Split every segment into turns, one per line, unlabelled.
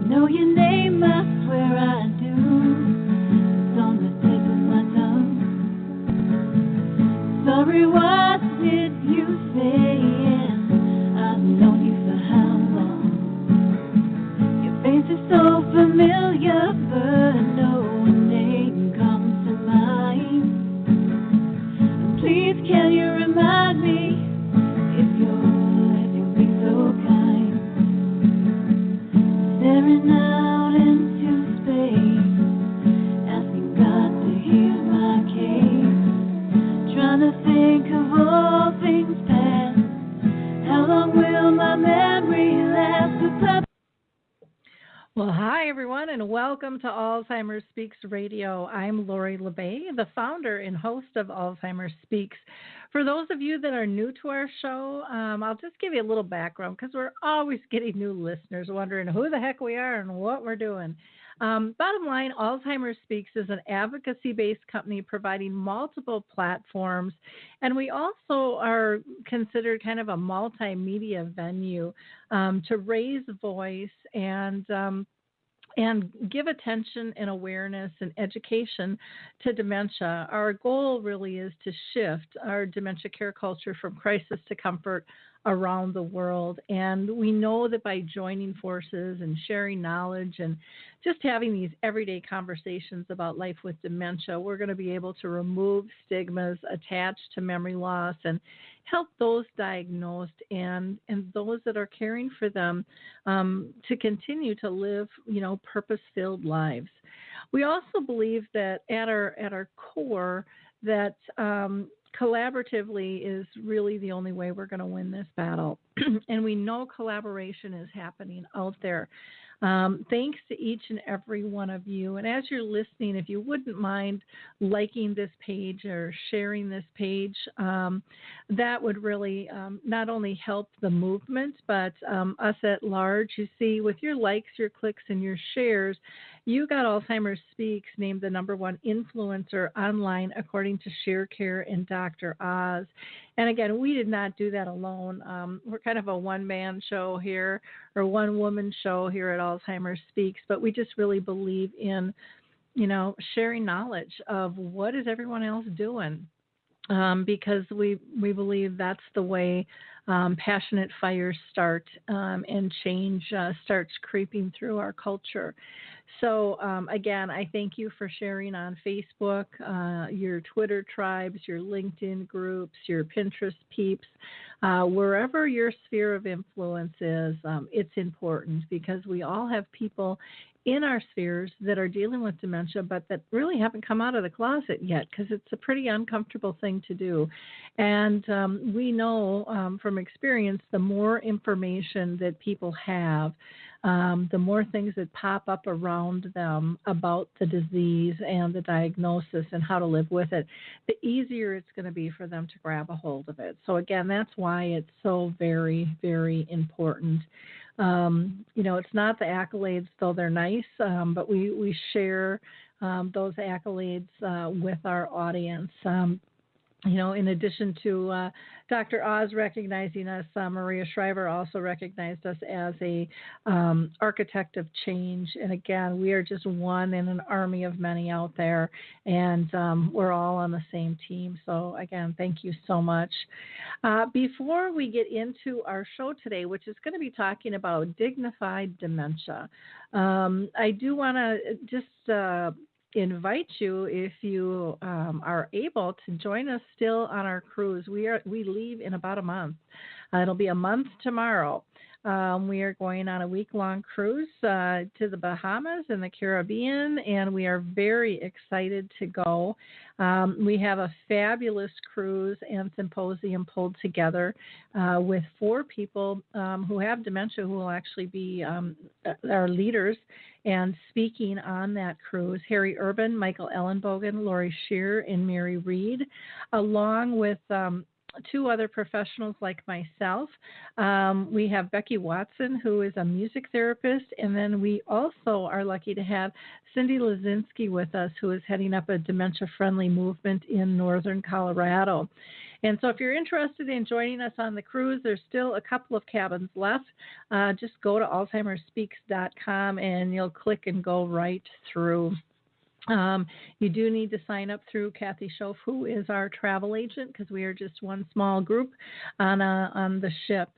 know your name, I swear I do. It's on the tip of my tongue. Sorry, what did you say? I've known you for how long? Your face is so familiar, but no name comes to mind. Please, can you remind me if you'll be so kind? Staring out into space, asking God to hear my case. Trying to think of all things past. How long will my memory last?
Well, hi, everyone, and welcome to Alzheimer's Speaks Radio. I'm Lori LeBay, the founder and host of Alzheimer's Speaks. For those of you that are new to our show, I'll just give you a little background because we're always getting new listeners wondering who the heck we are and what we're doing. Bottom line, Alzheimer's Speaks is an advocacy-based company providing multiple platforms, and we also are considered kind of a multimedia venue to raise voice and give attention and awareness and education to dementia. Our goal really is to shift our dementia care culture from crisis to comfort around the world. And we know that by joining forces and sharing knowledge and just having these everyday conversations about life with dementia, we're going to be able to remove stigmas attached to memory loss and help those diagnosed and those that are caring for them to continue to live, purpose-filled lives. We also believe that at our core that collaboratively is really the only way we're going to win this battle. And we know collaboration is happening out there. Thanks to each and every one of you. And as you're listening, if you wouldn't mind liking this page or sharing this page, that would really not only help the movement, but us at large. You see, with your likes, your clicks, and your shares, you got Alzheimer's Speaks named the #1 influencer online according to ShareCare and Dr. Oz. And again, we did not do that alone. We're kind of a one-man show here or one-woman show here at Alzheimer's Speaks, but we just really believe in, sharing knowledge of what is everyone else doing. Because we believe that's the way passionate fires start and change starts creeping through our culture. So, again, I thank you for sharing on Facebook, your Twitter tribes, your LinkedIn groups, your Pinterest peeps. Wherever your sphere of influence is, it's important because we all have people in our spheres that are dealing with dementia, but that really haven't come out of the closet yet because it's a pretty uncomfortable thing to do. And we know from experience, the more information that people have, the more things that pop up around them about the disease and the diagnosis and how to live with it, the easier it's going to be for them to grab a hold of it. So again, that's why it's so very, very important. It's not the accolades, though they're nice, but we share those accolades with our audience. In addition to Dr. Oz recognizing us, Maria Shriver also recognized us as a architect of change. And again, we are just one in an army of many out there, and we're all on the same team. So again, thank you so much. Before we get into our show today, which is going to be talking about dignified dementia, I do want to just invite you, if you are able, to join us still on our cruise. We leave in about a month. It'll be a month tomorrow. We are going on a week-long cruise to the Bahamas and the Caribbean, and we are very excited to go. We have a fabulous cruise and symposium pulled together with 4 people who have dementia who will actually be our leaders and speaking on that cruise. Harry Urban, Michael Ellenbogen, Lori Shearer, and Mary Reed, along with 2 other professionals like myself. We have Becky Watson, who is a music therapist, and then we also are lucky to have Cindy Lazinski with us, who is heading up a dementia-friendly movement in northern Colorado. And so if you're interested in joining us on the cruise, there's still a couple of cabins left. Just go to alzheimersspeaks.com and you'll click and go right through. You do need to sign up through Kathy Schoaf, who is our travel agent, because we are just one small group on the ship.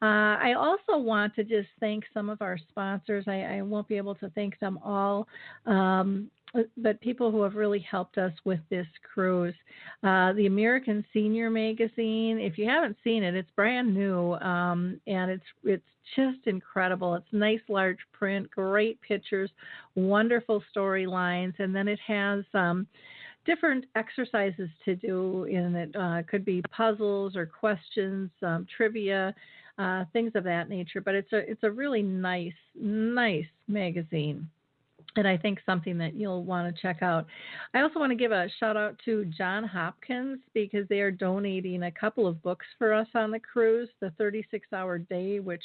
I also want to just thank some of our sponsors. I won't be able to thank them all, but people who have really helped us with this cruise. The American Senior Magazine, if you haven't seen it, it's brand new, and it's just incredible. It's nice large print, great pictures, wonderful storylines, and then it has different exercises to do in it. Could be puzzles or questions, trivia, things of that nature. But it's a really nice magazine, and I think something that you'll want to check out. I also want to give a shout out to John Hopkins, because they are donating a couple of books for us on the cruise, the 36-Hour Day, which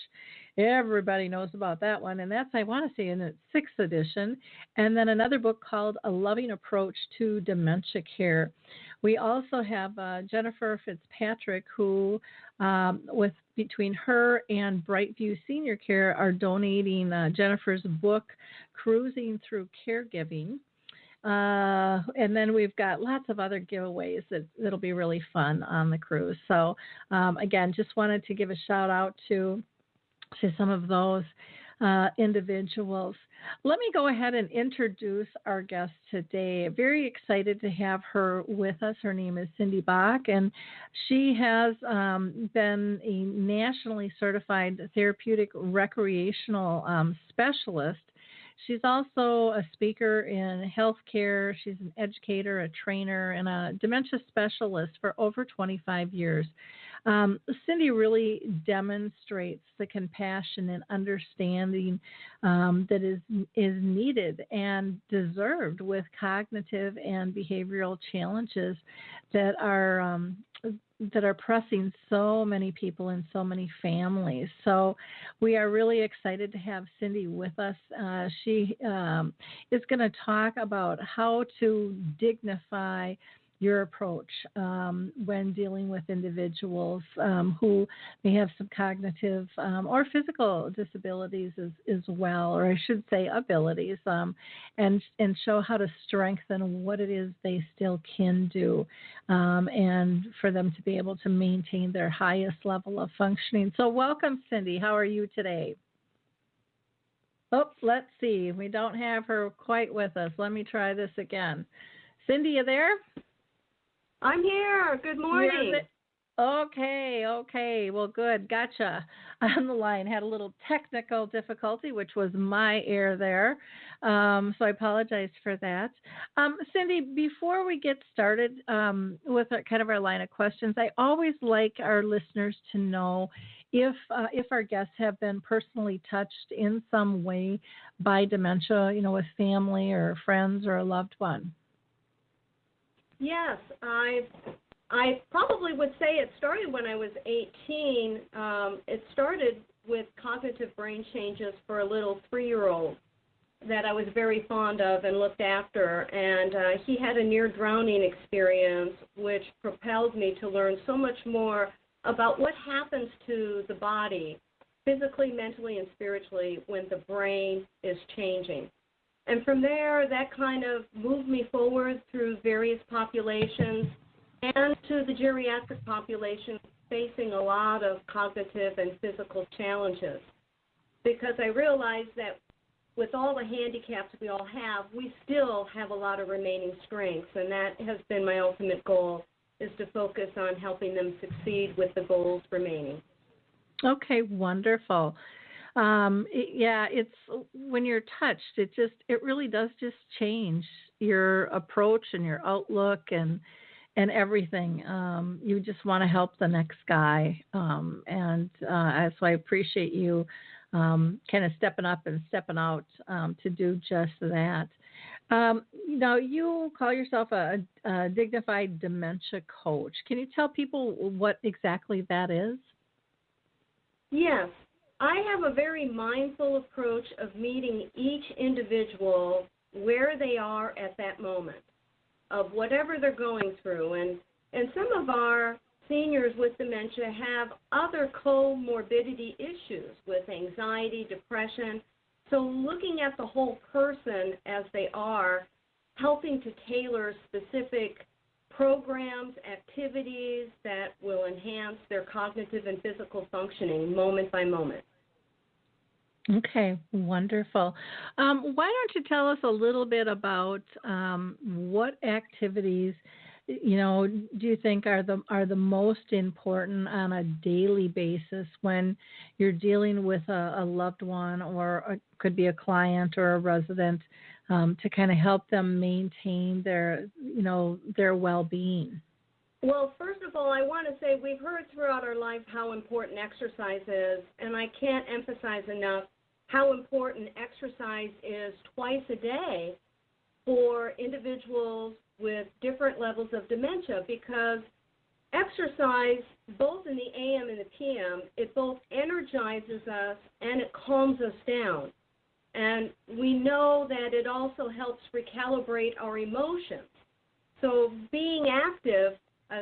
everybody knows about that one. And that's, I want to say, in its 6th edition. And then another book called A Loving Approach to Dementia Care. We also have Jennifer Fitzpatrick, who, between her and Brightview Senior Care, are donating Jennifer's book, Cruising Through Caregiving. And then we've got lots of other giveaways that'll be really fun on the cruise. So, again, just wanted to give a shout out to some of those individuals. Let me go ahead and introduce our guest today. Very excited to have her with us. Her name is Cindy Bock, and she has been a nationally certified therapeutic recreational specialist. She's also a speaker in healthcare. She's an educator, a trainer, and a dementia specialist for over 25 years. Cindy really demonstrates the compassion and understanding that is needed and deserved with cognitive and behavioral challenges that are pressing so many people and so many families. So we are really excited to have Cindy with us. She is going to talk about how to dignify your approach when dealing with individuals who may have some cognitive or physical disabilities as well, or I should say abilities, and show how to strengthen what it is they still can do, and for them to be able to maintain their highest level of functioning. So welcome, Cindy. How are you today? Oh, let's see. We don't have her quite with us. Let me try this again. Cindy, you there?
I'm here. Good morning.
Okay. Well, good. Gotcha. On the line. Had a little technical difficulty, which was my error there. So I apologize for that. Cindy, before we get started with our line of questions, I always like our listeners to know if our guests have been personally touched in some way by dementia, with family or friends or a loved one.
Yes, I probably would say it started when I was 18. It started with cognitive brain changes for a little 3-year-old that I was very fond of and looked after. And he had a near drowning experience, which propelled me to learn so much more about what happens to the body, physically, mentally, and spiritually, when the brain is changing. And from there, that kind of moved me forward through various populations and to the geriatric population facing a lot of cognitive and physical challenges. Because I realized that with all the handicaps we all have, we still have a lot of remaining strengths. And that has been my ultimate goal, is to focus on helping them succeed with the goals remaining.
Okay, wonderful. It's when you're touched, it really does just change your approach and your outlook and everything. You just want to help the next guy, and so I appreciate you kind of stepping up and stepping out to do just that. You call yourself a Dignified Dementia Coach. Can you tell people what exactly that is?
Yes. I have a very mindful approach of meeting each individual where they are at that moment of whatever they're going through. And some of our seniors with dementia have other comorbidity issues with anxiety, depression. So looking at the whole person as they are, helping to tailor specific programs, activities that will enhance their cognitive and physical functioning moment by moment.
Okay, wonderful. Why don't you tell us a little bit about what activities, do you think are the most important on a daily basis when you're dealing with a loved one, or could be a client or a resident, to kind of help them maintain their well-being?
Well, first of all, I want to say we've heard throughout our life how important exercise is, and I can't emphasize enough how important exercise is twice a day for individuals with different levels of dementia, because exercise, both in the AM and the PM, it both energizes us and it calms us down. And we know that it also helps recalibrate our emotions. So being active,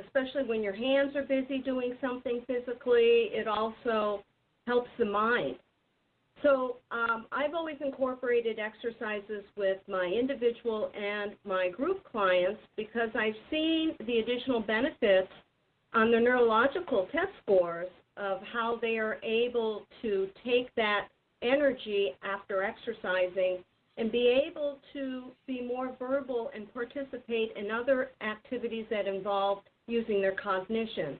especially when your hands are busy doing something physically, it also helps the mind. So I've always incorporated exercises with my individual and my group clients because I've seen the additional benefits on their neurological test scores of how they are able to take that energy after exercising and be able to be more verbal and participate in other activities that involve using their cognition.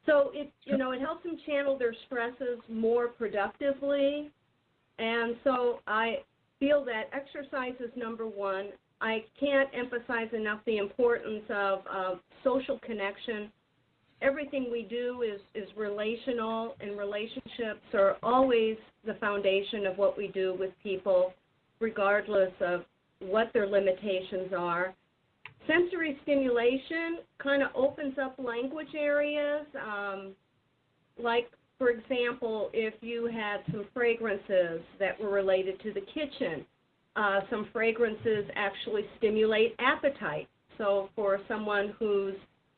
So it helps them channel their stresses more productively, and so I feel that exercise is number one. I can't emphasize enough the importance of social connection. Everything we do is relational, and relationships are always the foundation of what we do with people, regardless of what their limitations are. Sensory stimulation kind of opens up language areas, like, for example, if you had some fragrances that were related to the kitchen, some fragrances actually stimulate appetite. So for someone who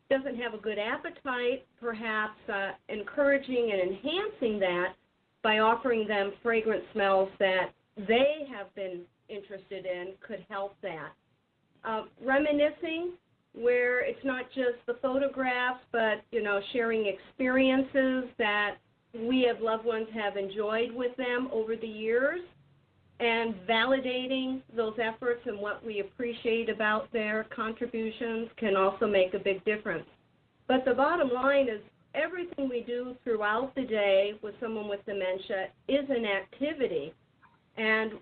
doesn't have a good appetite, perhaps encouraging and enhancing that by offering them fragrant smells that they have been interested in could help that. Reminiscing, where it's not just the photographs, but, sharing experiences that we as loved ones have enjoyed with them over the years, and validating those efforts and what we appreciate about their contributions can also make a big difference. But the bottom line is everything we do throughout the day with someone with dementia is an activity, and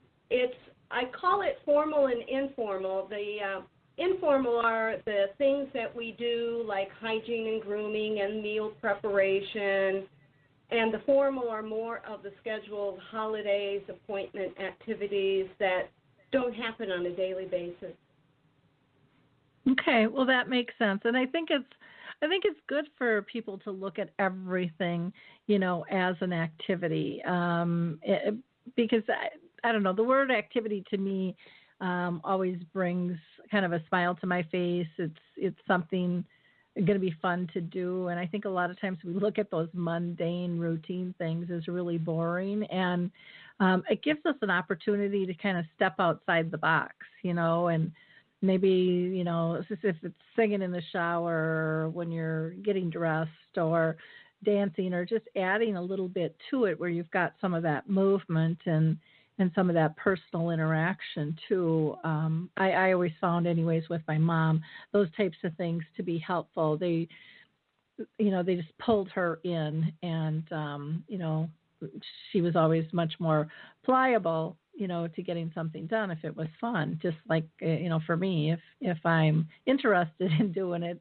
I call it formal and informal. The informal are the things that we do, like hygiene and grooming and meal preparation, and the formal are more of the scheduled holidays, appointment activities that don't happen on a daily basis.
Okay, well, that makes sense, and I think it's good for people to look at everything, as an activity, because I don't know, the word activity to me always brings kind of a smile to my face. It's something going to be fun to do, and I think a lot of times we look at those mundane, routine things as really boring, and it gives us an opportunity to kind of step outside the box, and maybe, if it's singing in the shower, when you're getting dressed, or dancing, or just adding a little bit to it where you've got some of that movement and some of that personal interaction too. I always found, anyways, with my mom, those types of things to be helpful. They just pulled her in, and she was always much more pliable, to getting something done if it was fun. Just like, for me, if I'm interested in doing it,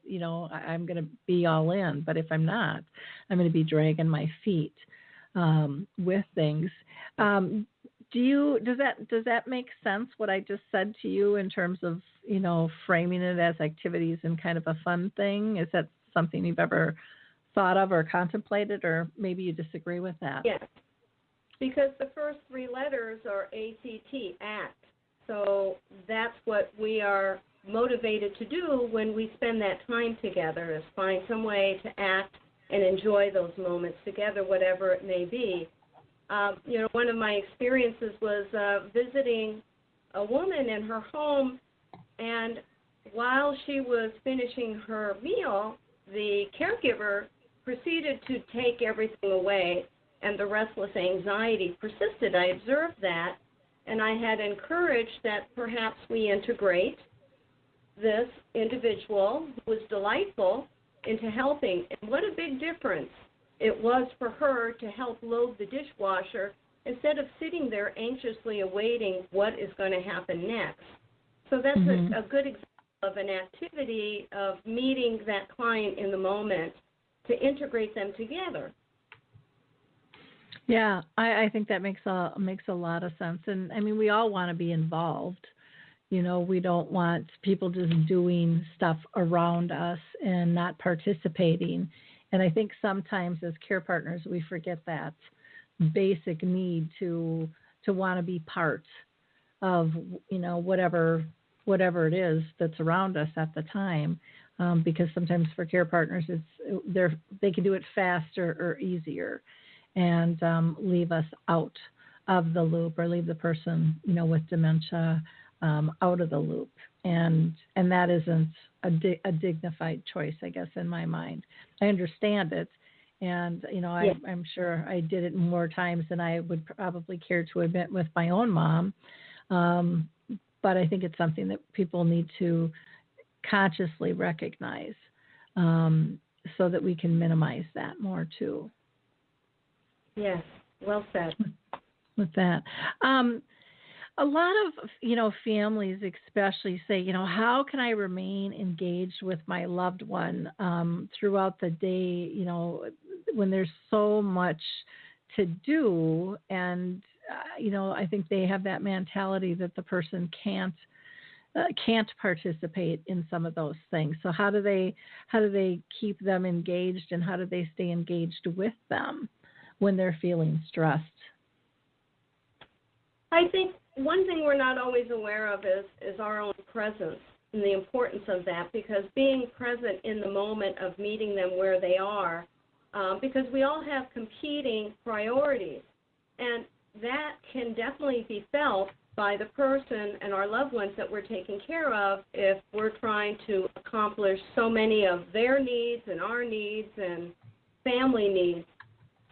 I'm going to be all in. But if I'm not, I'm going to be dragging my feet with things. Does that make sense, what I just said to you, in terms of, framing it as activities and kind of a fun thing? Is that something you've ever thought of or contemplated, or maybe you disagree with that?
Yes, because the first three letters are ACT, ACT. So that's what we are motivated to do when we spend that time together, is find some way to act and enjoy those moments together, whatever it may be. One of my experiences was visiting a woman in her home, and while she was finishing her meal, the caregiver proceeded to take everything away, and the restless anxiety persisted. I observed that, and I had encouraged that perhaps we integrate this individual who was delightful into helping. And what a big difference it was for her to help load the dishwasher instead of sitting there anxiously awaiting what is going to happen next. So that's a good example of an activity of meeting that client in the moment to integrate them together.
Yeah, I think that makes a lot of sense. And I mean, we all want to be involved. We don't want people just doing stuff around us and not participating. And I think sometimes as care partners, we forget that basic need to want to be part of, whatever it is that's around us at the time. Because sometimes for care partners, they can do it faster or easier and leave us out of the loop, or leave the person, with dementia out of the loop. And that isn't a dignified choice, I guess, in my mind. I understand it. And, I'm sure I did it more times than I would probably care to admit with my own mom. But I think it's something that people need to consciously recognize so that we can minimize that more too.
Yes, well said.
With that. A lot of, families especially say, how can I remain engaged with my loved one throughout the day, when there's so much to do. And, I think they have that mentality that the person can't participate in some of those things. So how do they keep them engaged, and how do they stay engaged with them when they're feeling stressed?
I think one thing we're not always aware of is our own presence and the importance of that, because being present in the moment of meeting them where they are, because we all have competing priorities, and that can definitely be felt by the person and our loved ones that we're taking care of if we're trying to accomplish so many of their needs and our needs and family needs.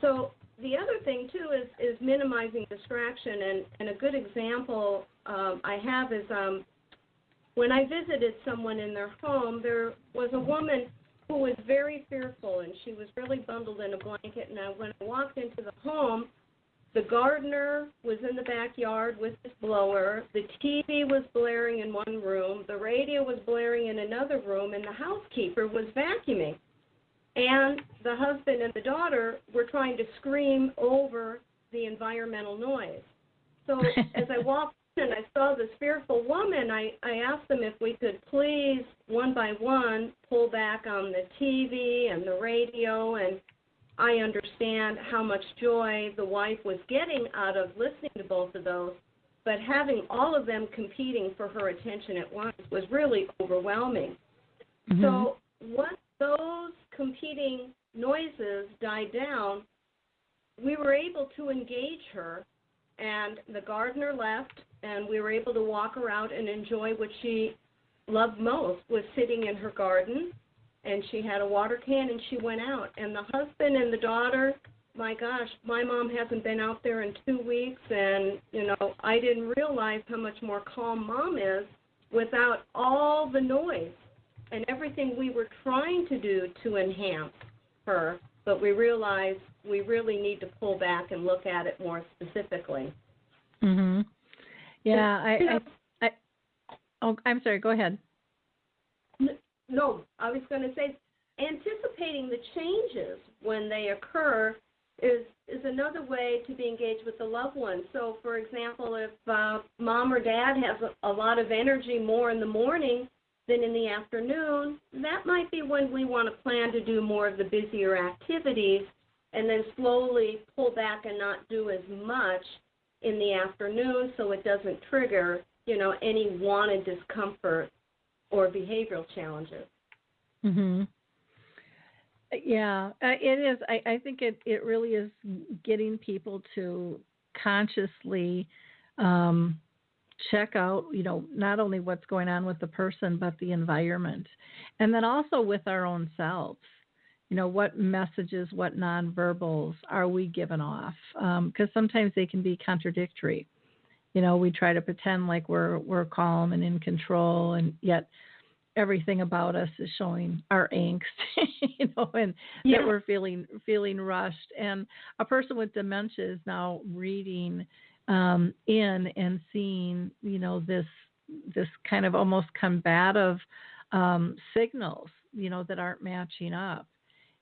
So the other thing, too, is minimizing distraction. And a good example I have is when I visited someone in their home, there was a woman who was very fearful, and she was really bundled in a blanket. And when I walked into the home, the gardener was in the backyard with his blower, the TV was blaring in one room, the radio was blaring in another room, and the housekeeper was vacuuming. And the husband and the daughter were trying to scream over the environmental noise. So as I walked in and I saw this fearful woman, I asked them if we could please, one by one, pull back on the TV and the radio. And I understand how much joy the wife was getting out of listening to both of those. But having all of them competing for her attention at once was really overwhelming. Mm-hmm. So once those competing noises died down, we were able to engage her, and the gardener left, and we were able to walk her out and enjoy what she loved most, was sitting in her garden, and she had a water can, and she went out. And the husband and the daughter, my gosh, my mom hasn't been out there in 2 weeks, and, I didn't realize how much more calm Mom is without all the noise and everything we were trying to do to enhance her, but we realized we really need to pull back and look at it more specifically.
Mm-hmm. Yeah, I'm sorry, go ahead.
No, I was going to say anticipating the changes when they occur is another way to be engaged with the loved one. So, for example, if Mom or Dad has a lot of energy more in the morning than in the afternoon, that might be when we want to plan to do more of the busier activities and then slowly pull back and not do as much in the afternoon so it doesn't trigger, any wanted discomfort or behavioral challenges.
Mhm. Yeah, it is. I think it really is getting people to consciously check out, not only what's going on with the person, but the environment. And then also with our own selves. What messages, what nonverbals are we giving off? Because sometimes they can be contradictory. We try to pretend like we're calm and in control, and yet everything about us is showing our angst, and that we're feeling rushed. And a person with dementia is now reading in and seeing, this kind of almost combative signals, that aren't matching up,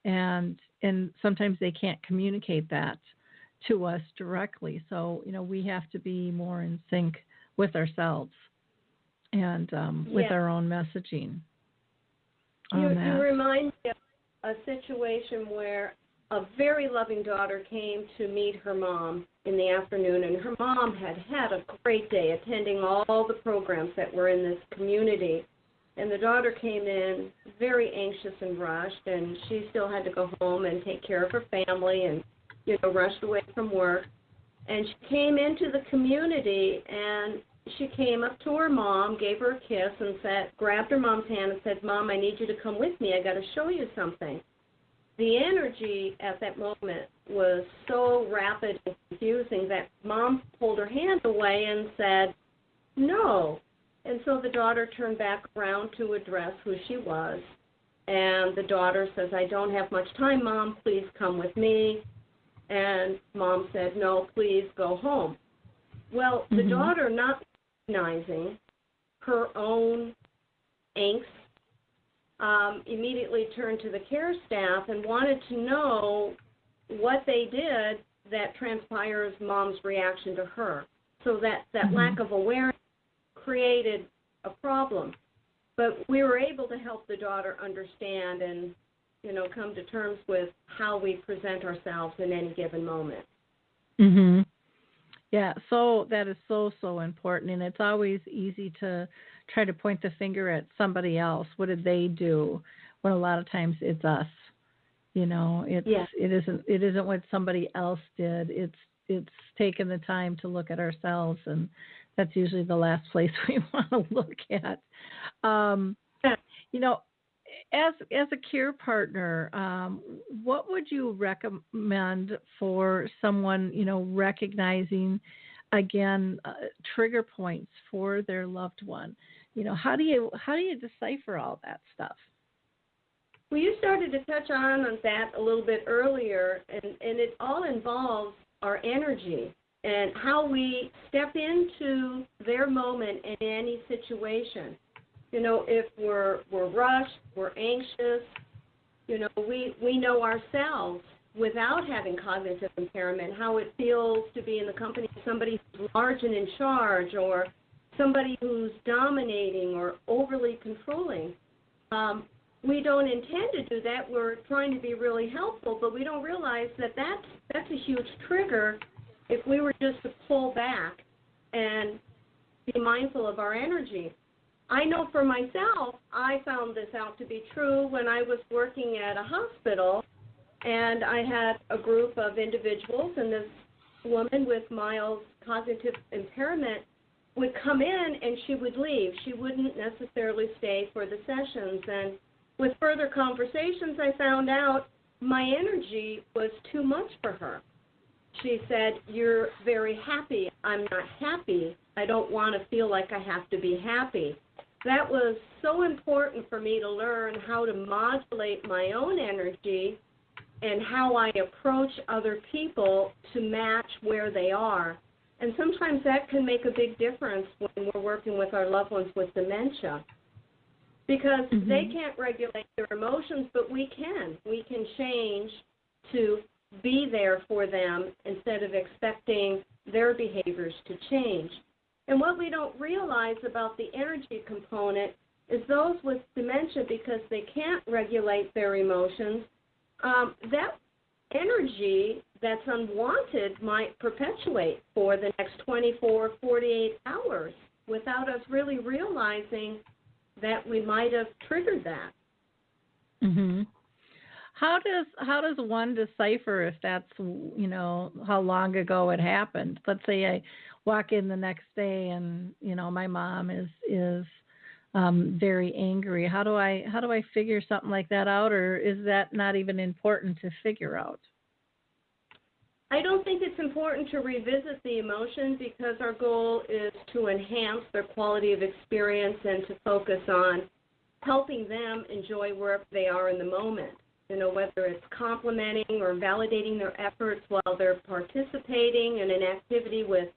and sometimes they can't communicate that to us directly. So we have to be more in sync with ourselves and with our own messaging.
You remind me of a situation where a very loving daughter came to meet her mom in the afternoon, and her mom had had a great day attending all the programs that were in this community. And the daughter came in very anxious and rushed, and she still had to go home and take care of her family and, rushed away from work. And she came into the community, and she came up to her mom, gave her a kiss, and grabbed her mom's hand and said, "Mom, I need you to come with me. I got to show you something." The energy at that moment was so rapid and confusing that Mom pulled her hand away and said, "No." And so the daughter turned back around to address who she was. And the daughter says, "I don't have much time, Mom. Please come with me." And Mom said, "No, please go home." Well, the daughter, not recognizing her own angst, immediately turned to the care staff and wanted to know what they did that transpires Mom's reaction to her. So that lack of awareness created a problem. But we were able to help the daughter understand and, come to terms with how we present ourselves in any given moment.
Mhm. Yeah, so that is so important, and it's always easy to try to point the finger at somebody else. What did they do? When a lot of times it's us. It isn't what somebody else did. It's taking the time to look at ourselves, and that's usually the last place we want to look at. As a care partner, what would you recommend for someone, recognizing, again, trigger points for their loved one? How do you decipher all that stuff?
Well, you started to touch on that a little bit earlier, and it all involves our energy and how we step into their moment in any situation. If we're rushed, we're anxious, we know ourselves without having cognitive impairment, how it feels to be in the company of somebody who's large and in charge, or somebody who's dominating or overly controlling. We don't intend to do that. We're trying to be really helpful, but we don't realize that that's a huge trigger if we were just to pull back and be mindful of our energy. I know for myself, I found this out to be true when I was working at a hospital, and I had a group of individuals, and this woman with mild cognitive impairment would come in and she would leave. She wouldn't necessarily stay for the sessions. And with further conversations, I found out my energy was too much for her. She said, "You're very happy. I'm not happy. I don't want to feel like I have to be happy." That was so important for me to learn how to modulate my own energy and how I approach other people to match where they are. And sometimes that can make a big difference when we're working with our loved ones with dementia, because they can't regulate their emotions, but we can. We can change to be there for them instead of expecting their behaviors to change. And what we don't realize about the energy component is those with dementia, because they can't regulate their emotions, that energy that's unwanted might perpetuate for the next 24, 48 hours without us really realizing that we might have triggered that.
Mhm. How does one decipher if that's, how long ago it happened? Let's say I walk in the next day and my mom is very angry. How do I figure something like that out, or is that not even important to figure out?
I don't think it's important to revisit the emotion because our goal is to enhance their quality of experience and to focus on helping them enjoy wherever they are in the moment. Whether it's complimenting or validating their efforts while they're participating in an activity with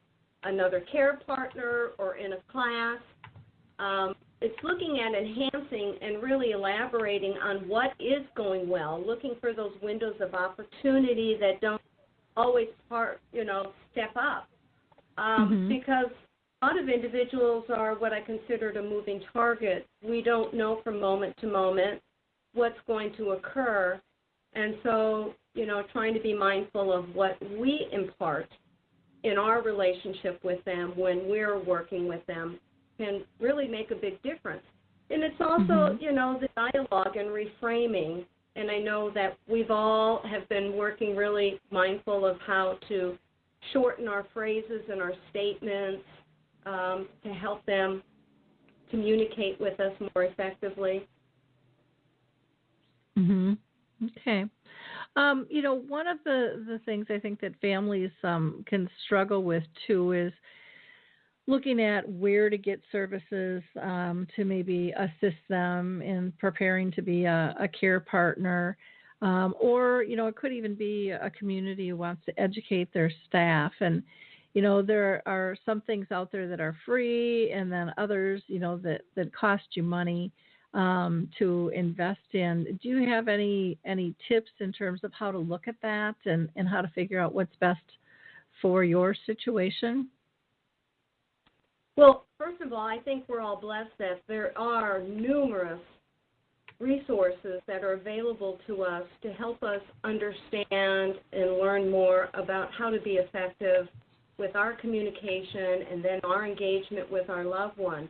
another care partner or in a class. It's looking at enhancing and really elaborating on what is going well, looking for those windows of opportunity that don't always step up. Because a lot of individuals are what I consider a moving target. We don't know from moment to moment what's going to occur. And so, trying to be mindful of what we impart in our relationship with them when we're working with them can really make a big difference. And it's also, the dialogue and reframing. And I know that we've all have been working really mindful of how to shorten our phrases and our statements to help them communicate with us more effectively.
Okay. One of the things I think that families can struggle with too is looking at where to get services to maybe assist them in preparing to be a care partner, or it could even be a community who wants to educate their staff. And there are some things out there that are free, and then others that cost you money to invest in. Do you have any tips in terms of how to look at that and how to figure out what's best for your situation?
Well, first of all, I think we're all blessed that there are numerous resources that are available to us to help us understand and learn more about how to be effective with our communication and then our engagement with our loved one.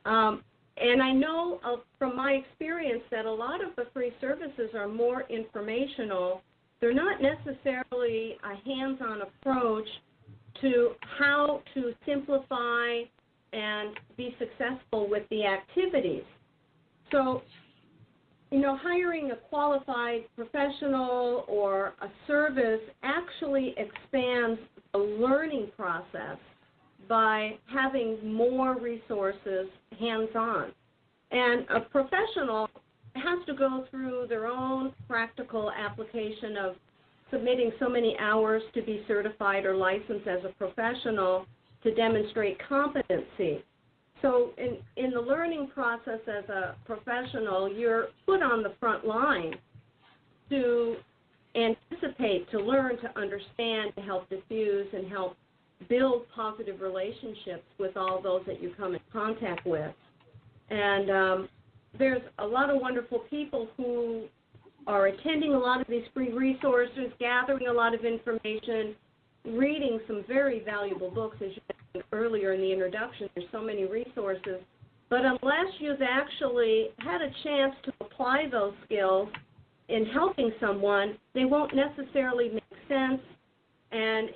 And I know from my experience that a lot of the free services are more informational. They're not necessarily a hands-on approach to how to simplify and be successful with the activities. So, hiring a qualified professional or a service actually expands the learning process by having more resources hands-on. And a professional has to go through their own practical application of submitting so many hours to be certified or licensed as a professional to demonstrate competency. So in the learning process as a professional, you're put on the front line to anticipate, to learn, to understand, to help diffuse and help build positive relationships with all those that you come in contact with. And there's a lot of wonderful people who are attending a lot of these free resources, gathering a lot of information, reading some very valuable books, as you mentioned earlier in the introduction. There's so many resources. But unless you've actually had a chance to apply those skills in helping someone, they won't necessarily make sense, and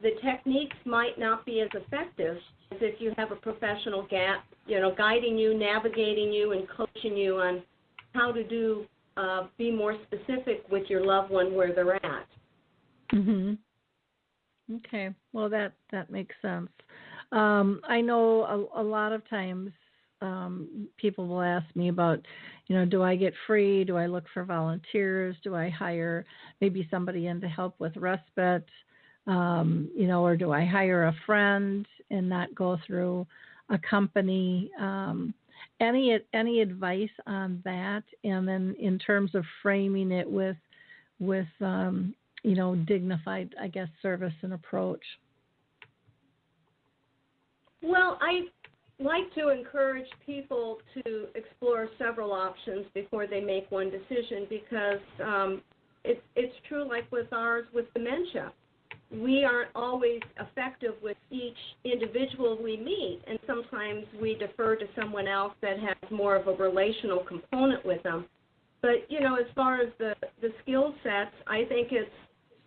the techniques might not be as effective as if you have a professional guiding you, navigating you, and coaching you on how to be more specific with your loved one where they're at.
Okay. Well, that makes sense. I know a lot of times people will ask me about, do I get free? Do I look for volunteers? Do I hire maybe somebody in to help with respite? Or do I hire a friend and not go through a company? Any advice on that? And then in terms of framing it with dignified, I guess, service and approach. Well,
I like to encourage people to explore several options before they make one decision because it's true like with ours with dementia. we aren't always effective with each individual we meet, and sometimes we defer to someone else that has more of a relational component with them. But, as far as the skill sets, I think it's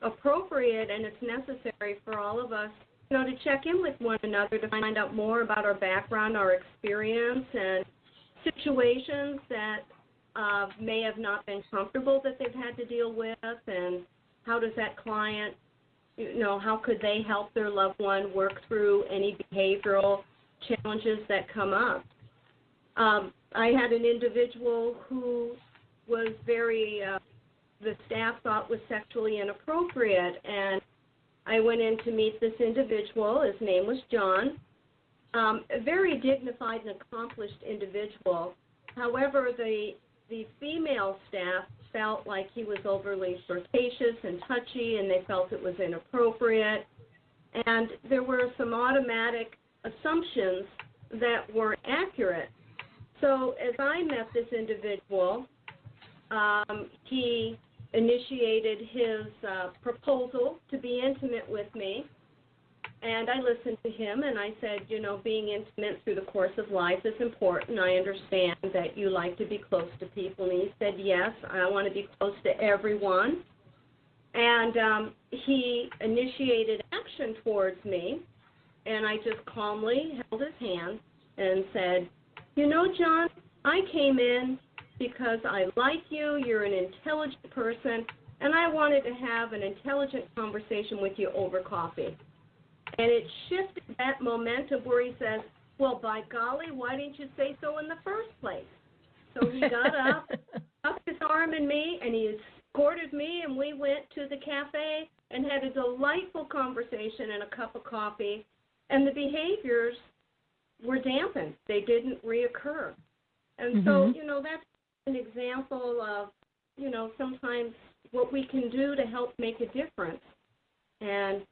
appropriate and it's necessary for all of us, to check in with one another to find out more about our background, our experience, and situations that may have not been comfortable that they've had to deal with, and how does that client, how could they help their loved one work through any behavioral challenges that come up. I had an individual who was the staff thought was sexually inappropriate, and I went in to meet this individual. His name was John, a very dignified and accomplished individual. However, the female staff felt like he was overly flirtatious and touchy, and they felt it was inappropriate. And there were some automatic assumptions that weren't accurate. So as I met this individual, he initiated his proposal to be intimate with me. And I listened to him, and I said, being intimate through the course of life is important. I understand that you like to be close to people. And he said, yes, I want to be close to everyone. And he initiated action towards me, and I just calmly held his hand and said, John, I came in because I like you, you're an intelligent person, and I wanted to have an intelligent conversation with you over coffee. And it shifted that momentum where he says, well, by golly, why didn't you say so in the first place? So he got up his arm in me, and he escorted me, and we went to the cafe and had a delightful conversation and a cup of coffee, and the behaviors were dampened. They didn't reoccur. And so, that's an example of, sometimes what we can do to help make a difference. And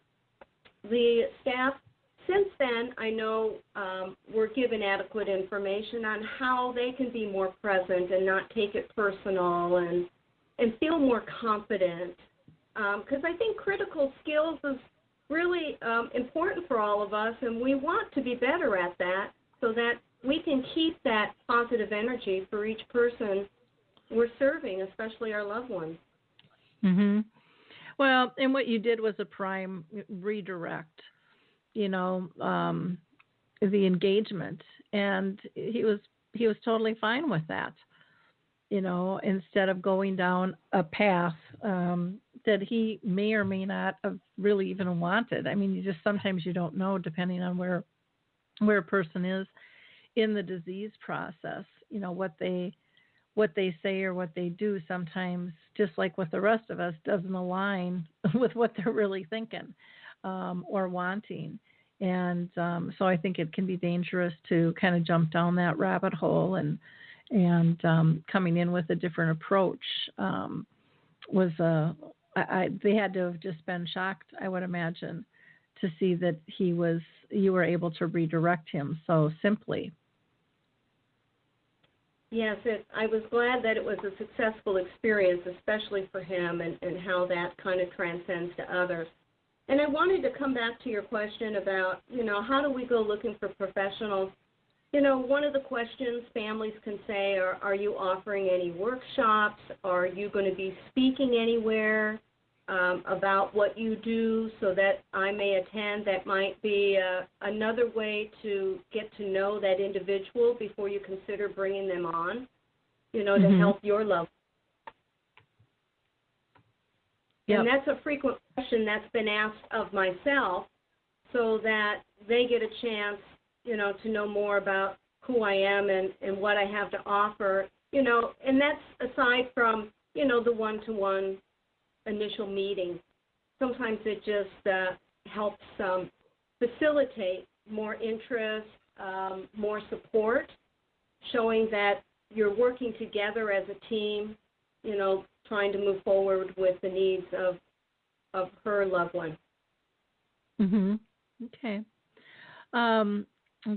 the staff, since then, I know were given adequate information on how they can be more present and not take it personal and feel more confident. Because I think critical skills is really important for all of us, and we want to be better at that so that we can keep that positive energy for each person we're serving, especially our loved ones.
Mm-hmm. Well, and what you did was a prime redirect, the engagement, and he was totally fine with that, instead of going down a path that he may or may not have really even wanted. I mean, sometimes you don't know, depending on where a person is in the disease process, what they say or what they do sometimes, just like with the rest of us, doesn't align with what they're really thinking or wanting. And so I think it can be dangerous to kind of jump down that rabbit hole, and coming in with a different approach they had to have just been shocked, I would imagine, to see that you were able to redirect him so simply.
Yes, I was glad that it was a successful experience, especially for him, and how that kind of transcends to others. And I wanted to come back to your question about, how do we go looking for professionals? One of the questions families can say are you offering any workshops? Are you going to be speaking anywhere about what you do so that I may attend? That might be another way to get to know that individual before you consider bringing them on, to help your loved one. Yep. And that's a frequent question that's been asked of myself, so that they get a chance, to know more about who I am and what I have to offer, and that's aside from, the one-to-one initial meeting. Sometimes it just helps facilitate more interest, more support, showing that you're working together as a team, trying to move forward with the needs of her loved one.
Mm-hmm. Okay.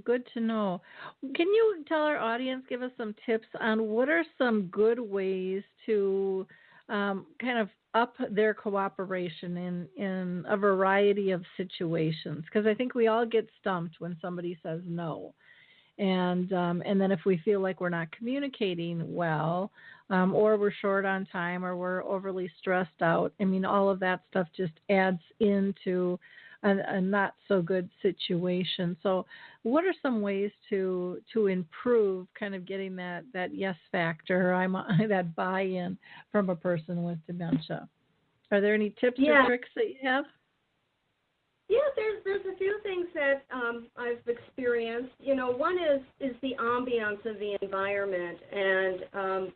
Good to know. Can you tell our audience, give us some tips on what are some good ways to kind of up their cooperation in a variety of situations, because I think we all get stumped when somebody says no. And then if we feel like we're not communicating well, or we're short on time, or we're overly stressed out, I mean, all of that stuff just adds into a not so good situation. So what are some ways to improve kind of getting that yes factor, that buy-in from a person with dementia? Are there any tips or tricks that you have?
Yeah, there's a few things that I've experienced. You know, one is the ambiance of the environment, and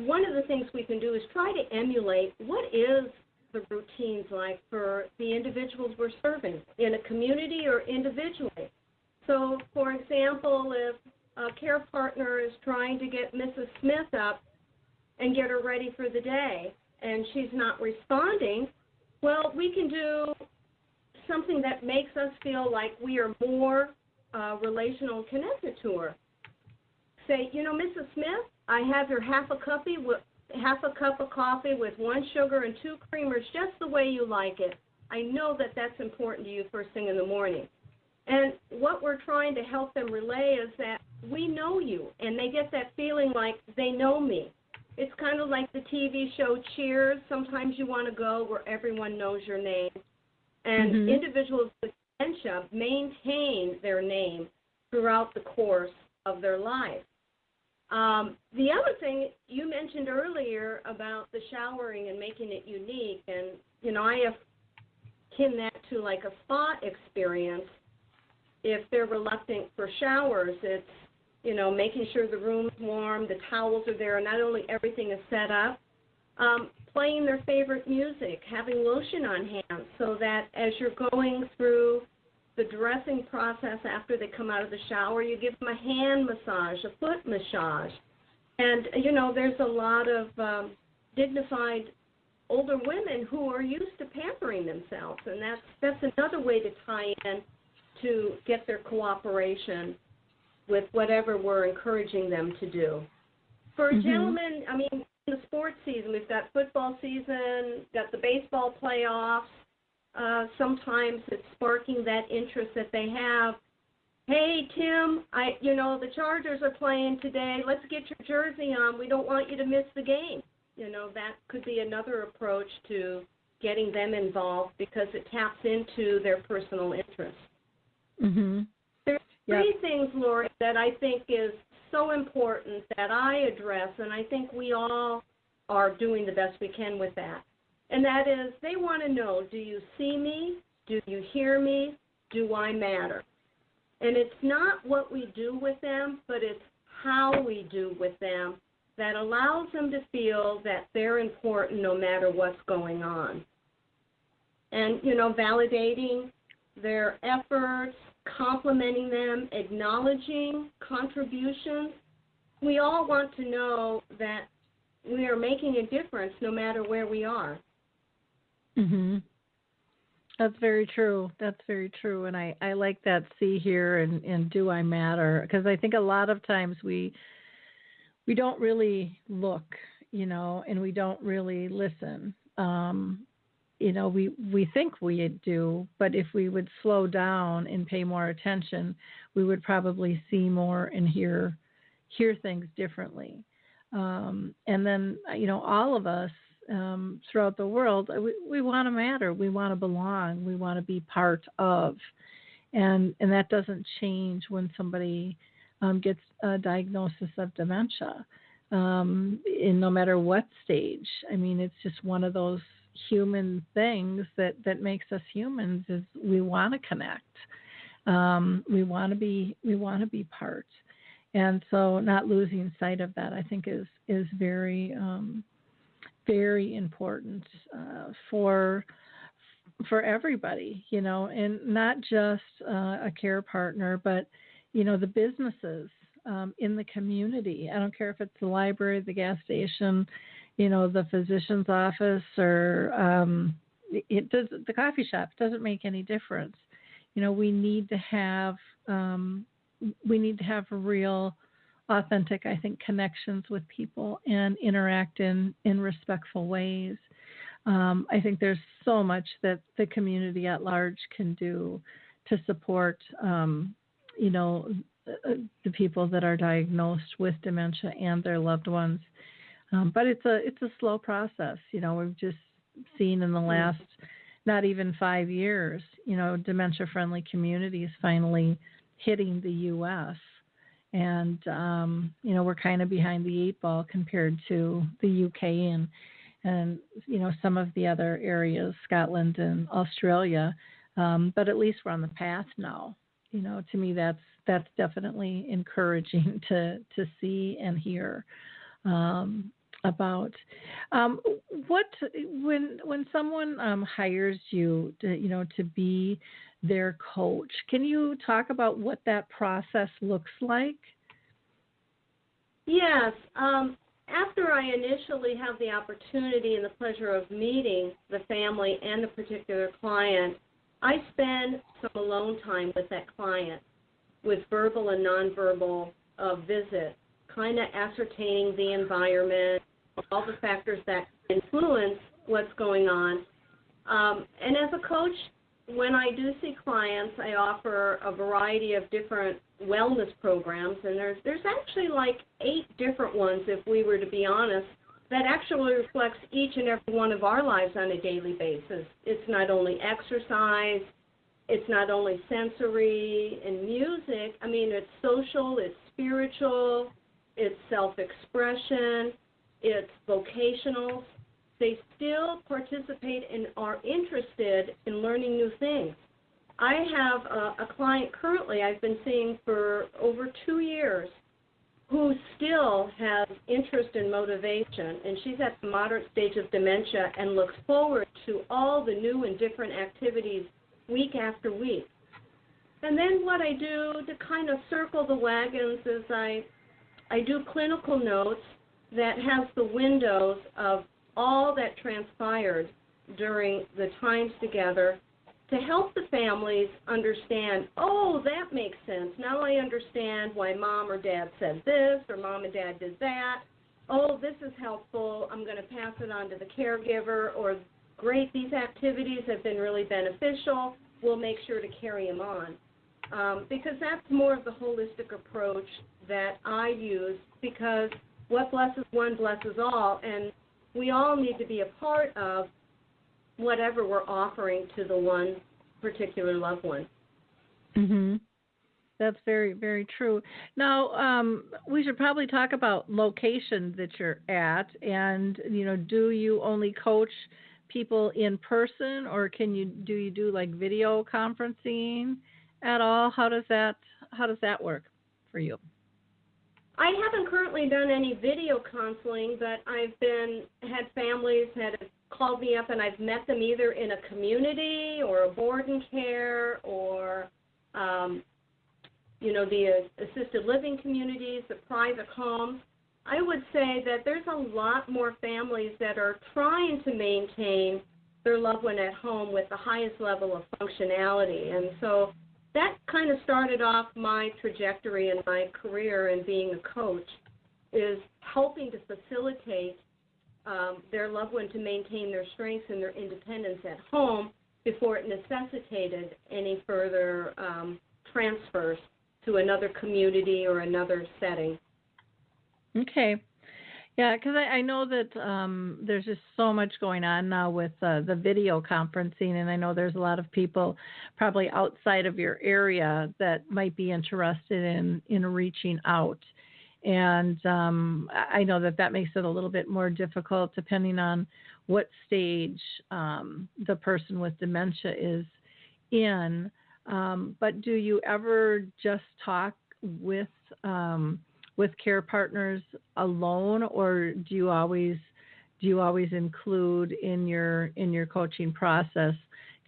one of the things we can do is try to emulate what is the routines like for the individuals we're serving in a community or individually. So, for example, if a care partner is trying to get Mrs. Smith up and get her ready for the day and she's not responding, well, we can do something that makes us feel like we are more relational and connected to her. Say, you know, Mrs. Smith, I have your half a cup of coffee with 1 sugar and 2 creamers, just the way you like it. I know that that's important to you first thing in the morning. And what we're trying to help them relay is that we know you, and they get that feeling like they know me. It's kind of like the TV show Cheers. Sometimes you want to go where everyone knows your name. And individuals with dementia maintain their name throughout the course of their life. The other thing you mentioned earlier about the showering and making it unique, and, you know, I akin that to like a spa experience. If they're reluctant for showers, it's, you know, making sure the room's warm, the towels are there, and not only everything is set up, playing their favorite music, having lotion on hand, so that as you're going through the dressing process after they come out of the shower, you give them a hand massage, a foot massage. And, you know, there's a lot of dignified older women who are used to pampering themselves, and that's another way to tie in to get their cooperation with whatever we're encouraging them to do. For a gentleman, I mean, in the sports season, we've got football season, got the baseball playoffs. Sometimes it's sparking that interest that they have. Hey, Tim, the Chargers are playing today. Let's get your jersey on. We don't want you to miss the game. You know, that could be another approach to getting them involved because it taps into their personal interests. There's 3 things, Lori, that I think is so important that I address, and I think we all are doing the best we can with that. And that is, they want to know, do you see me? Do you hear me? Do I matter? And it's not what we do with them, but it's how we do with them that allows them to feel that they're important no matter what's going on. And, you know, validating their efforts, complimenting them, acknowledging contributions. We all want to know that we are making a difference no matter where we are.
That's very true. That's very true. And I like that see, hear, and do I matter? Because I think a lot of times we don't really look, you know, and we don't really listen. You know, we think we do, but if we would slow down and pay more attention, we would probably see more and hear things differently. And then, you know, all of us throughout the world, we want to matter. We want to belong. We want to be part of. And that doesn't change when somebody gets a diagnosis of dementia, in no matter what stage. I mean, it's just one of those human things that makes us humans is we want to connect. We want to be part. And so not losing sight of that, I think, is very, very important for everybody, you know, and not just a care partner, but, you know, the businesses in the community. I don't care if it's the library, the gas station, you know, the physician's office, or the coffee shop. It doesn't make any difference. You know, we need to have real authentic, I think, connections with people and interact in respectful ways. I think there's so much that the community at large can do to support, the people that are diagnosed with dementia and their loved ones. But it's a slow process. We've just seen in the last not even 5 years, dementia-friendly communities finally hitting the U.S. And, we're kind of behind the 8 ball compared to the U.K. and some of the other areas, Scotland and Australia. But at least we're on the path now. To me, that's definitely encouraging to see and hear about. When someone hires you to be their coach, can you talk about what that process looks like?
Yes. After I initially have the opportunity and the pleasure of meeting the family and the particular client, I spend some alone time with that client, with verbal and nonverbal visit, kind of ascertaining the environment, all the factors that influence what's going on. And as a coach, when I do see clients, I offer a variety of different wellness programs, and there's actually like 8 different ones, if we were to be honest, that actually reflects each and every one of our lives on a daily basis. It's not only exercise, it's not only sensory and music. I mean, it's social, it's spiritual, it's self-expression, it's vocational. They still participate and are interested in learning new things. I have a client currently I've been seeing for over 2 years who still has interest and motivation, and she's at the moderate stage of dementia and looks forward to all the new and different activities week after week. And then what I do to kind of circle the wagons is I do clinical notes that has the windows of all that transpired during the times together to help the families understand, oh, that makes sense. Now I understand why mom or dad said this or mom and dad did that. Oh, this is helpful. I'm going to pass it on to the caregiver. Or, great, these activities have been really beneficial. We'll make sure to carry them on. Because that's more of the holistic approach that I use, because what blesses one blesses all, and we all need to be a part of whatever we're offering to the one particular loved one.
Mm-hmm. That's very, very true. Now, we should probably talk about location that you're at, and do you only coach people in person, or do you do like video conferencing at all? How does that work for you?
I haven't currently done any video counseling, but I've had families that have called me up, and I've met them either in a community or a board and care or, the assisted living communities, the private homes. I would say that there's a lot more families that are trying to maintain their loved one at home with the highest level of functionality. And so that kind of started off my trajectory in my career in being a coach, is helping to facilitate their loved one to maintain their strengths and their independence at home before it necessitated any further transfers to another community or another setting.
Okay. Yeah, because I know that there's just so much going on now with the video conferencing, and I know there's a lot of people probably outside of your area that might be interested in reaching out. And I know that makes it a little bit more difficult depending on what stage the person with dementia is in. But do you ever just talk with care partners alone, or do you always include in your coaching process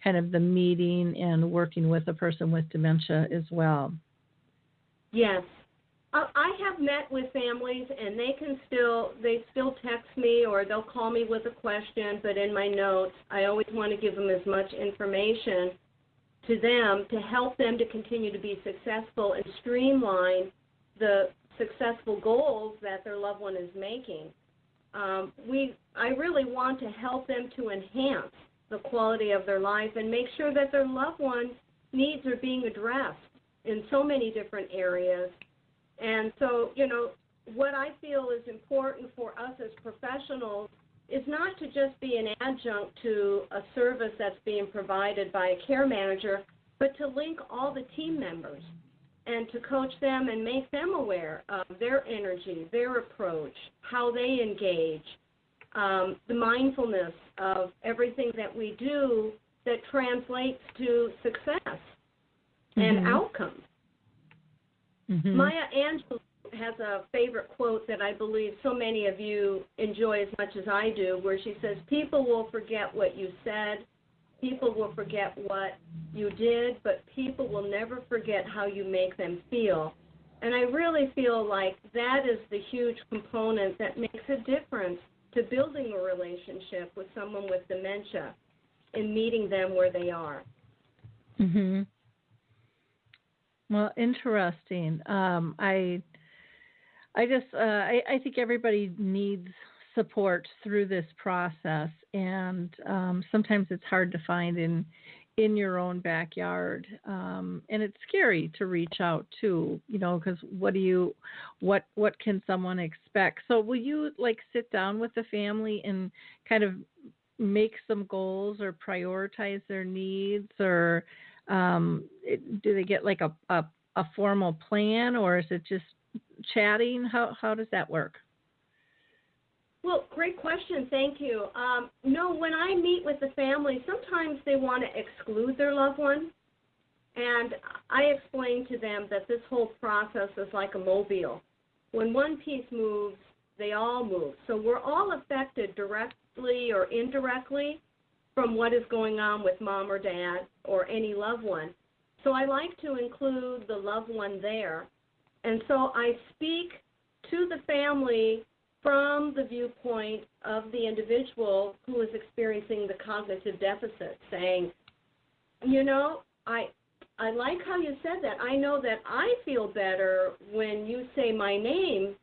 kind of the meeting and working with a person with dementia as well?
Yes. I have met with families, and they still text me or they'll call me with a question, but in my notes I always want to give them as much information to them to help them to continue to be successful and streamline the successful goals that their loved one is making. I really want to help them to enhance the quality of their life and make sure that their loved one's needs are being addressed in so many different areas. And so, what I feel is important for us as professionals is not to just be an adjunct to a service that's being provided by a care manager, but to link all the team members and to coach them and make them aware of their energy, their approach, how they engage, the mindfulness of everything that we do that translates to success and outcomes. Maya Angelou has a favorite quote that I believe so many of you enjoy as much as I do, where she says, people will forget what you said, people will forget what you did, but people will never forget how you make them feel. And I really feel like that is the huge component that makes a difference to building a relationship with someone with dementia and meeting them where they are.
Well, interesting. I think everybody needs support through this process, and sometimes it's hard to find in your own backyard, and it's scary to reach out to, because what can someone expect? So will you sit down with the family and kind of make some goals or prioritize their needs, or do they get a formal plan, or is it just chatting? How does that work?
Well, great question. Thank you. No, when I meet with the family, sometimes they want to exclude their loved one, and I explain to them that this whole process is like a mobile. When one piece moves, they all move. So we're all affected directly or indirectly from what is going on with mom or dad or any loved one. So I like to include the loved one there. And so I speak to the family from the viewpoint of the individual who is experiencing the cognitive deficit, saying, I like how you said that. I know that I feel better when you say my name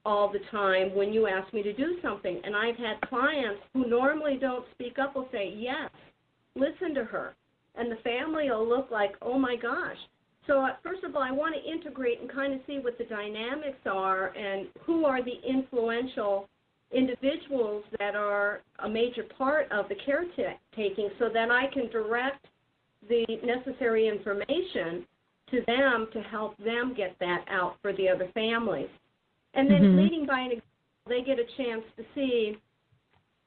all the time when you ask me to do something. And I've had clients who normally don't speak up will say, yes, listen to her. And the family will look like, oh, my gosh. So first of all, I want to integrate and kind of see what the dynamics are and who are the influential individuals that are a major part of the caretaking so that I can direct the necessary information to them to help them get that out for the other families. And then leading by an example, they get a chance to see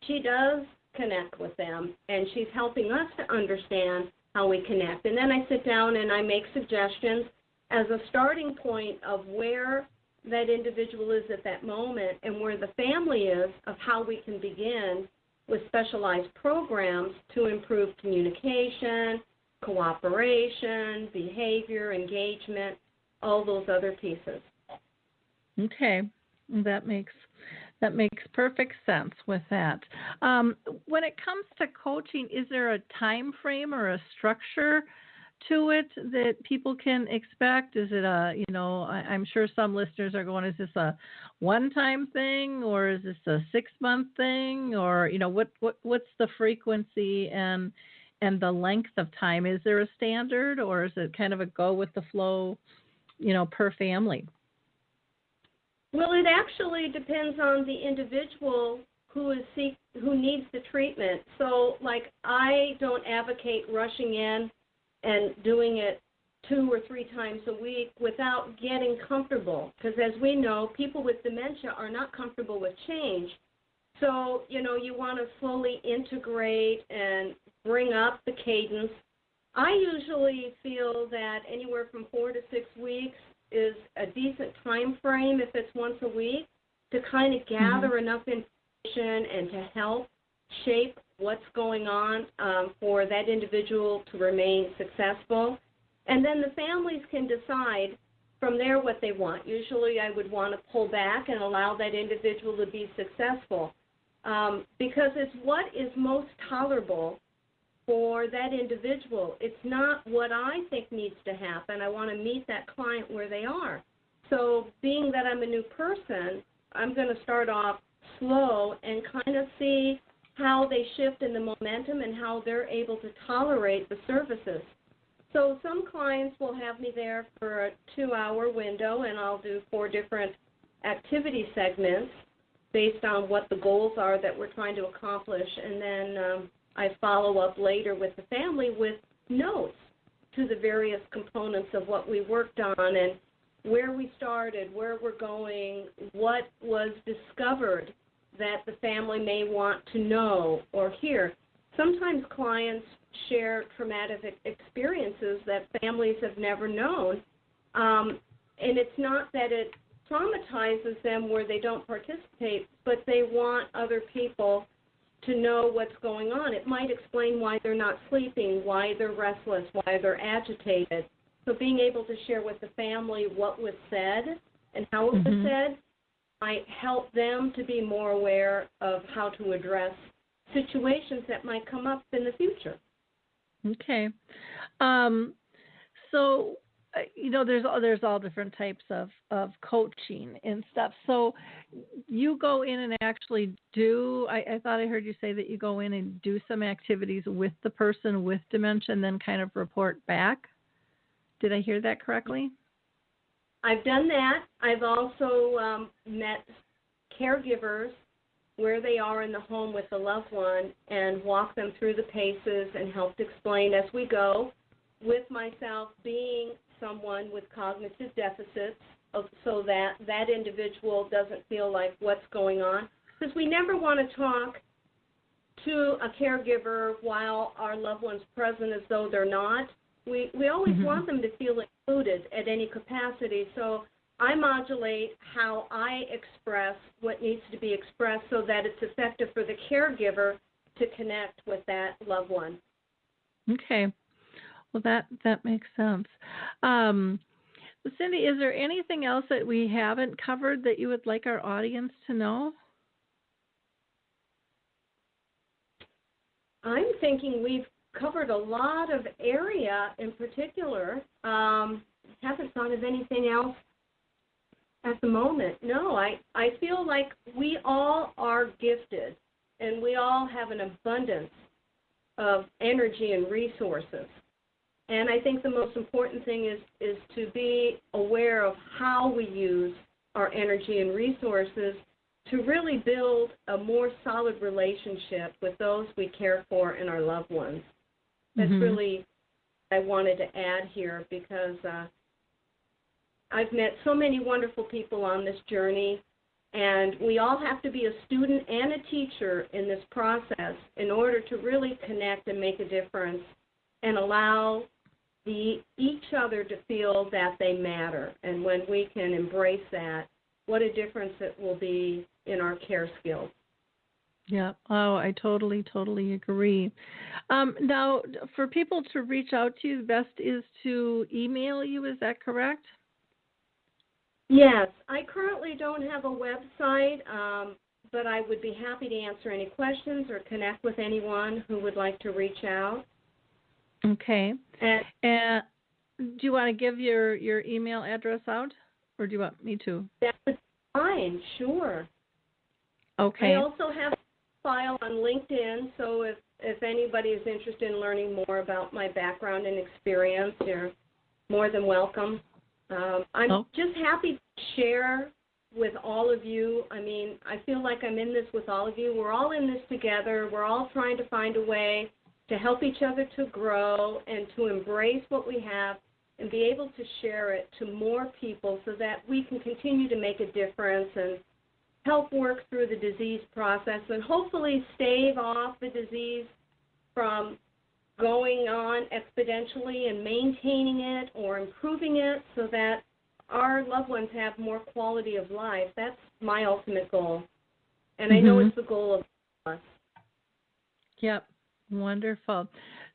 she does connect with them, and she's helping us to understand how we connect. And then I sit down and I make suggestions as a starting point of where that individual is at that moment and where the family is, of how we can begin with specialized programs to improve communication, cooperation, behavior, engagement, all those other pieces.
Okay, that makes perfect sense with that. When it comes to coaching, is there a time frame or a structure to it that people can expect? Is it I'm sure some listeners are going, is this a one-time thing, or is this a 6-month thing, or what's the frequency and the length of time? Is there a standard, or is it kind of a go with the flow, per family?
Well, it actually depends on the individual who needs the treatment. So, I don't advocate rushing in and doing it 2 or 3 times a week without getting comfortable, because as we know, people with dementia are not comfortable with change. So, you want to slowly integrate and bring up the cadence. I usually feel that anywhere from 4 to 6 weeks is a decent time frame if it's once a week to kind of gather enough information and to help shape what's going on for that individual to remain successful. And then the families can decide from there what they want. Usually I would want to pull back and allow that individual to be successful because it's what is most tolerable for that individual. It's not what I think needs to happen. I want to meet that client where they are. So being that I'm a new person, I'm going to start off slow and kind of see how they shift in the momentum and how they're able to tolerate the services. So some clients will have me there for a 2-hour window, and I'll do 4 different activity segments based on what the goals are that we're trying to accomplish. And then I follow up later with the family with notes to the various components of what we worked on and where we started, where we're going, what was discovered that the family may want to know or hear. Sometimes clients share traumatic experiences that families have never known, and it's not that it traumatizes them where they don't participate, but they want other people to know what's going on. It might explain why they're not sleeping, why they're restless, why they're agitated. So being able to share with the family what was said and how it was said might help them to be more aware of how to address situations that might come up in the future.
Okay. So, there's all different types of coaching and stuff. So you go in and actually do, I thought I heard you say that you go in and do some activities with the person with dementia and then kind of report back. Did I hear that correctly?
I've done that. I've also met caregivers where they are in the home with the loved one and walk them through the paces and helped explain as we go, with myself being someone with cognitive deficits so that that individual doesn't feel like what's going on. Because we never want to talk to a caregiver while our loved one's present as though they're not. We always want them to feel included at any capacity. So I modulate how I express what needs to be expressed so that it's effective for the caregiver to connect with that loved one.
Okay. Well, that makes sense. Cindy, is there anything else that we haven't covered that you would like our audience to know?
I'm thinking we've covered a lot of area in particular. Haven't thought of anything else at the moment. No, I feel like we all are gifted and we all have an abundance of energy and resources. And I think the most important thing is to be aware of how we use our energy and resources to really build a more solid relationship with those we care for and our loved ones. That's really what I wanted to add here because I've met so many wonderful people on this journey, and we all have to be a student and a teacher in this process in order to really connect and make a difference and allow each other to feel that they matter. And when we can embrace that, what a difference it will be in our care skills.
Yeah. Oh, I totally agree. Now, for people to reach out to you, the best is to email you. Is that correct?
Yes. I currently don't have a website, but I would be happy to answer any questions or connect with anyone who would like to reach out.
Okay. And do you want to give your email address out, or do you want me to?
That's fine. Sure.
Okay.
I also have a file on LinkedIn, so if anybody is interested in learning more about my background and experience, you're more than welcome. I'm just happy to share with all of you. I mean, I feel like I'm in this with all of you. We're all in this together. We're all trying to find a way to help each other to grow and to embrace what we have and be able to share it to more people so that we can continue to make a difference and help work through the disease process and hopefully stave off the disease from going on exponentially and maintaining it or improving it so that our loved ones have more quality of life. That's my ultimate goal. And I know it's the goal of us.
Yep. Wonderful.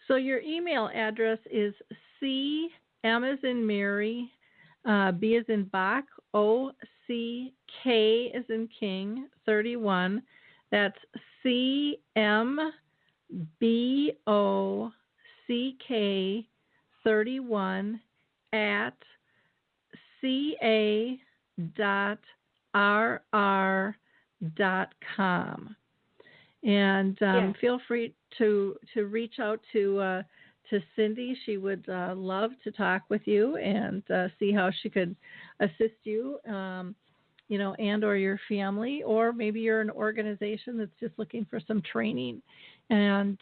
So your email address is C, M as in Mary, B as in Bach, O, C, K as in King, 31. That's C, M, B, O, C, K, 31 at And
Yes.
feel free to reach out to Cindy. She would love to talk with you and see how she could assist you, and or your family, or maybe you're an organization that's just looking for some training and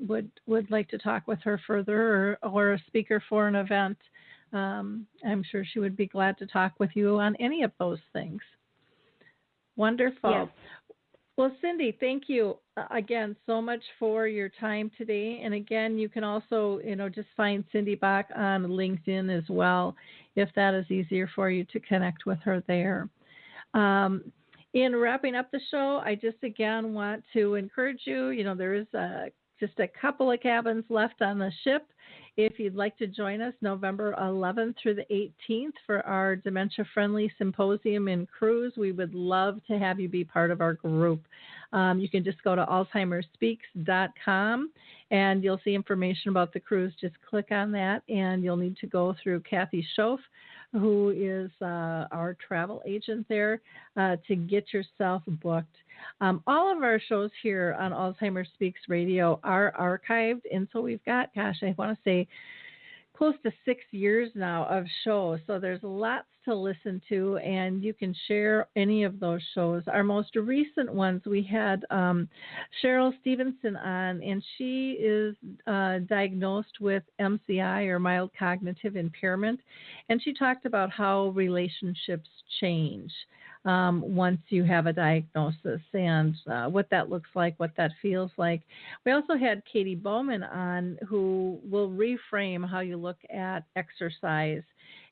would like to talk with her further, or a speaker for an event. I'm sure she would be glad to talk with you on any of those things. Wonderful.
Yes.
Well, Cindy, thank you again so much for your time today. And again, you can also, just find Cindy Bock on LinkedIn as well, if that is easier for you to connect with her there. In wrapping up the show, I just again want to encourage you, there is just a couple of cabins left on the ship. If you'd like to join us November 11th through the 18th for our dementia-friendly symposium and cruise, we would love to have you be part of our group. You can just go to alzheimersspeaks.com and you'll see information about the cruise. Just click on that, and you'll need to go through Kathy Schoaf, who is our travel agent there, to get yourself booked. All of our shows here on Alzheimer's Speaks Radio are archived, and so we've got, I want to say close to 6 years now of shows, so there's lots to listen to, and you can share any of those shows. Our most recent ones, we had Cheryl Stevenson on, and she is diagnosed with MCI, or mild cognitive impairment, and she talked about how relationships change once you have a diagnosis, and what that looks like, what that feels like. We also had Katie Bowman on, who will reframe how you look at exercise.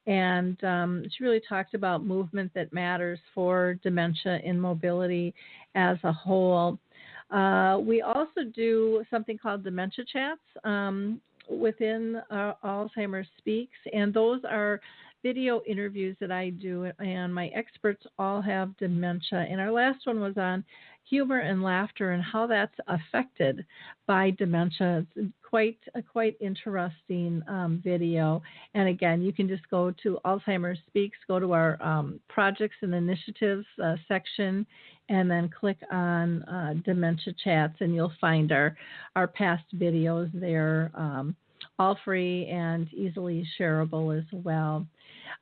And she really talked about movement that matters for dementia and mobility as a whole. We also do something called Dementia Chats within Alzheimer's Speaks, and those are video interviews that I do, and my experts all have dementia. And our last one was on humor and laughter and how that's affected by dementia. It's quite interesting video. And again, you can just go to Alzheimer's Speaks, go to our projects and initiatives section, and then click on Dementia Chats, and you'll find our past videos there, all free and easily shareable as well.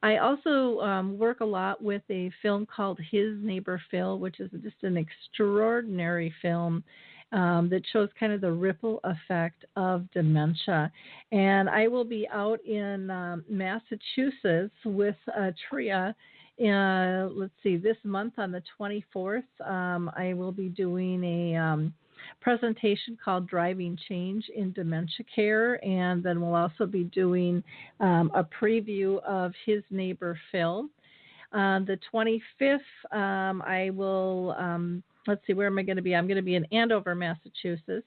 I also work a lot with a film called His Neighbor Phil, which is just an extraordinary film that shows kind of the ripple effect of dementia. And I will be out in Massachusetts with TRIA. Let's see, this month on the 24th, I will be doing a presentation called Driving Change in Dementia Care, and then we'll also be doing a preview of His Neighbor Phil. The 25th, I will, let's see, where am I going to be? I'm going to be in Andover, Massachusetts.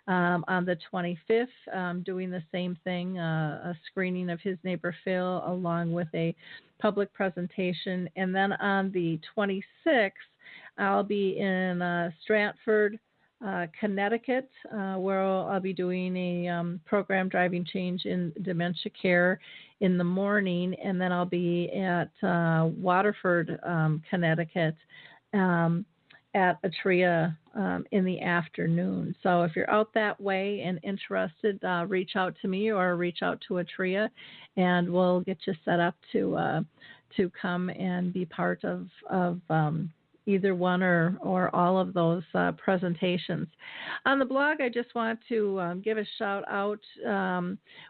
On the 25th, doing the same thing, a screening of His Neighbor Phil along with a public presentation. And then on the 26th, I'll be in Stratford, Connecticut, where I'll be doing a program, Driving Change in Dementia Care, in the morning, and then I'll be at Waterford, Connecticut, at Atria in the afternoon. So if you're out that way and interested, reach out to me or reach out to Atria, and we'll get you set up to come and be part of either one or all of those presentations. On the blog, I just want to give a shout out.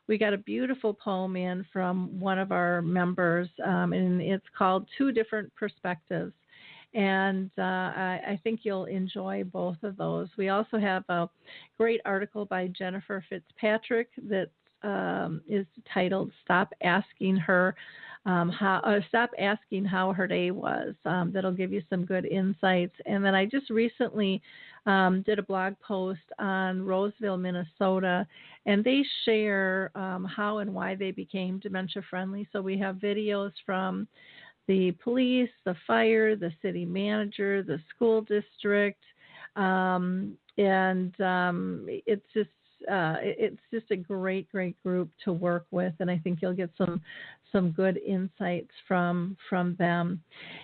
We got a beautiful poem in from one of our members, and it's called Two Different Perspectives. And I think you'll enjoy both of those. We also have a great article by Jennifer Fitzpatrick that is titled Stop Asking How Her Day Was. That'll give you some good insights. And then I just recently did a blog post on Roseville, Minnesota, and they share how and why they became dementia friendly. So we have videos from the police, the fire, the city manager, the school district, and it's just it's just a great group to work with, and I think you'll get some good insights from them.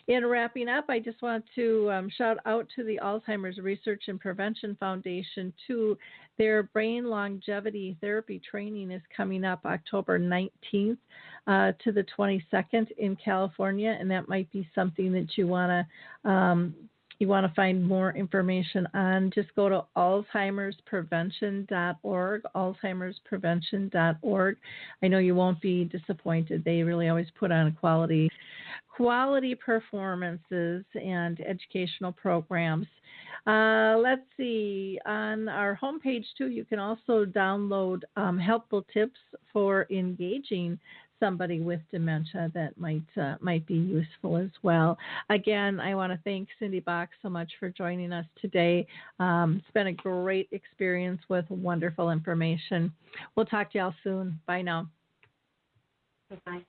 In wrapping up, I just want to shout out to the Alzheimer's Research and Prevention Foundation too. Their brain longevity therapy training is coming up October 19th to the 22nd in California, and that might be something that you want to find more information on. Just go to alzheimersprevention.org, alzheimersprevention.org. I know you won't be disappointed. They really always put on quality performances and educational programs. Let's see. On our homepage, too, you can also download helpful tips for engaging somebody with dementia that might be useful as well. Again, I want to thank Cindy Bock so much for joining us today. It's been a great experience with wonderful information. We'll talk to y'all soon. Bye now.
Bye.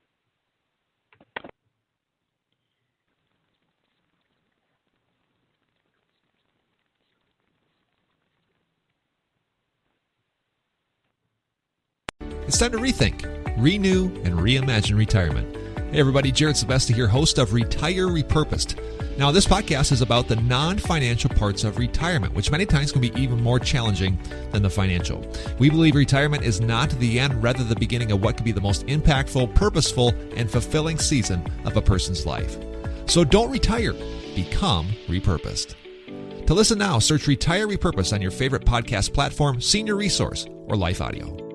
It's time to rethink, renew, and reimagine retirement. Hey everybody, Jared Sylvester here, host of Retire Repurposed. Now this podcast is about the non-financial parts of retirement, which many times can be even more challenging than the financial. We believe retirement is not the end, rather the beginning of what could be the most impactful, purposeful, and fulfilling season of a person's life. So don't retire, become repurposed. To listen now, search Retire Repurposed on your favorite podcast platform, Senior Resource, or Life Audio.